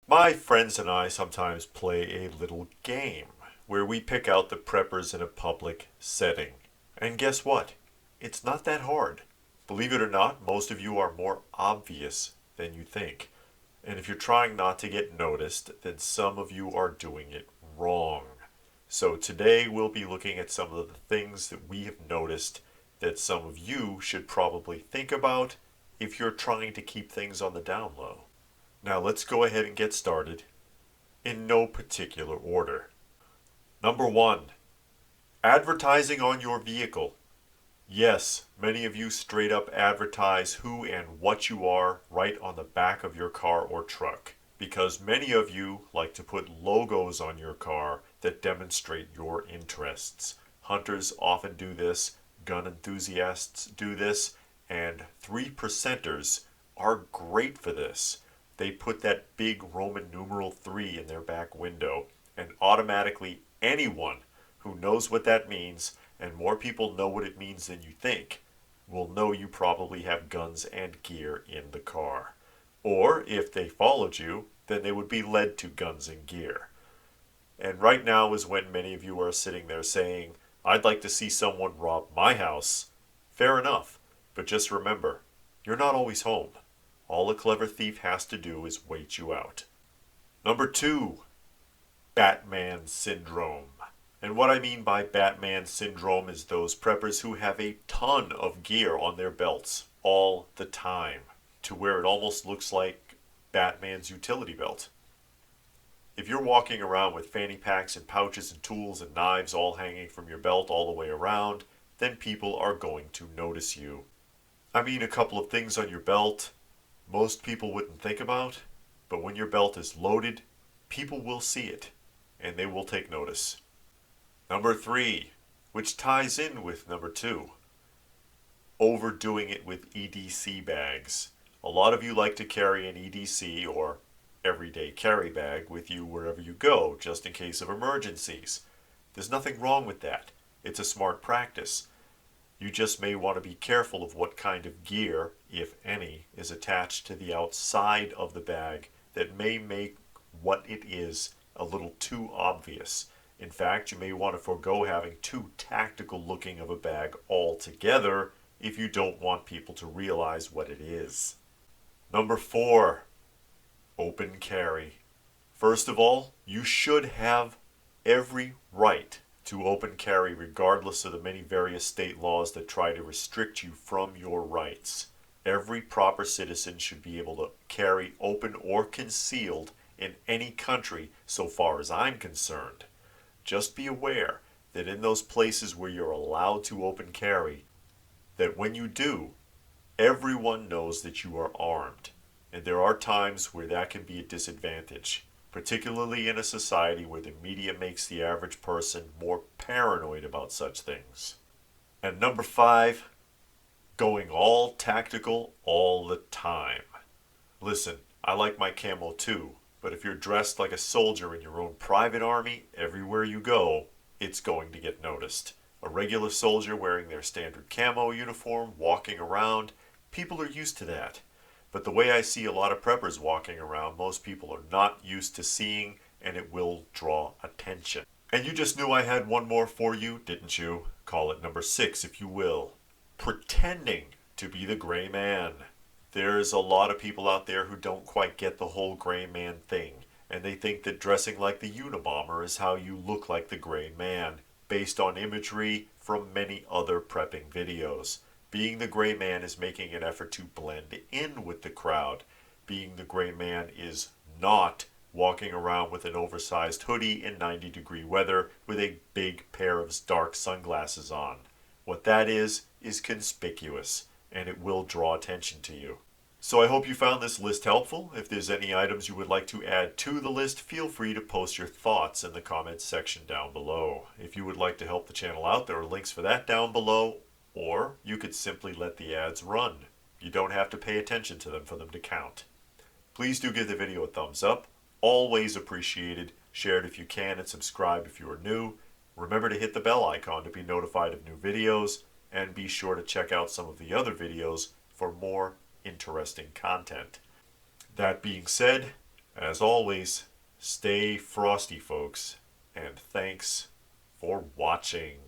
My friends and I sometimes play a little game where we pick out the preppers in a public setting. And guess what? It's not that hard. Believe it or not, most of you are more obvious than you think. And if you're trying not to get noticed, then some of you are doing it wrong. So today we'll be looking at some of the things that we have noticed that some of you should probably think about if you're trying to keep things on the down low. Now let's go ahead and get started in no particular order. Number one, advertising on your vehicle. Yes, many of you straight up advertise who and what you are right on the back of your car or truck, because many of you like to put logos on your car that demonstrate your interests. Hunters often do this, gun enthusiasts do this, and 3%ers are great for this. They put that big Roman numeral 3 in their back window, and automatically anyone who knows what that means, and more people know what it means than you think, will know you probably have guns and gear in the car. Or if they followed you, then they would be led to guns and gear. And right now is when many of you are sitting there saying, I'd like to see someone rob my house. Fair enough, but just remember, you're not always home. All a clever thief has to do is wait you out. Number two, Batman syndrome. And what I mean by Batman syndrome is those preppers who have a ton of gear on their belts all the time, to where it almost looks like Batman's utility belt. If you're walking around with fanny packs and pouches and tools and knives all hanging from your belt all the way around, then people are going to notice you. I mean, a couple of things on your belt most people wouldn't think about, but when your belt is loaded, people will see it, and they will take notice. Number three, which ties in with number two, overdoing it with EDC bags. A lot of you like to carry an EDC or everyday carry bag with you wherever you go, just in case of emergencies. There's nothing wrong with that. It's a smart practice. You just may want to be careful of what kind of gear, if any, is attached to the outside of the bag that may make what it is a little too obvious. In fact, you may want to forego having too tactical looking of a bag altogether if you don't want people to realize what it is. Number four, open carry. First of all, you should have every right to open carry regardless of the many various state laws that try to restrict you from your rights. Every proper citizen should be able to carry open or concealed in any country so far as I'm concerned. Just be aware that in those places where you're allowed to open carry, that when you do, everyone knows that you are armed. And there are times where that can be a disadvantage, particularly in a society where the media makes the average person more paranoid about such things. And number five, going all tactical all the time. Listen, I like my camo too, but if you're dressed like a soldier in your own private army, everywhere you go, it's going to get noticed. A regular soldier wearing their standard camo uniform, walking around, people are used to that. But the way I see a lot of preppers walking around, most people are not used to seeing, and it will draw attention. And you just knew I had one more for you, didn't you? Call it number 6 if you will. Pretending to be the gray man. There's a lot of people out there who don't quite get the whole gray man thing, and they think that dressing like the Unabomber is how you look like the gray man, based on imagery from many other prepping videos. Being the gray man is making an effort to blend in with the crowd. Being the gray man is not walking around with an oversized hoodie in 90-degree weather with a big pair of dark sunglasses on. What that is conspicuous, and it will draw attention to you. So I hope you found this list helpful. If there's any items you would like to add to the list, feel free to post your thoughts in the comments section down below. If you would like to help the channel out, there are links for that down below, or you could simply let the ads run. You don't have to pay attention to them for them to count. Please do give the video a thumbs up. Always appreciated. Share it if you can and subscribe if you are new. Remember to hit the bell icon to be notified of new videos, and be sure to check out some of the other videos for more interesting content. That being said, As always, stay frosty, folks, and thanks for watching.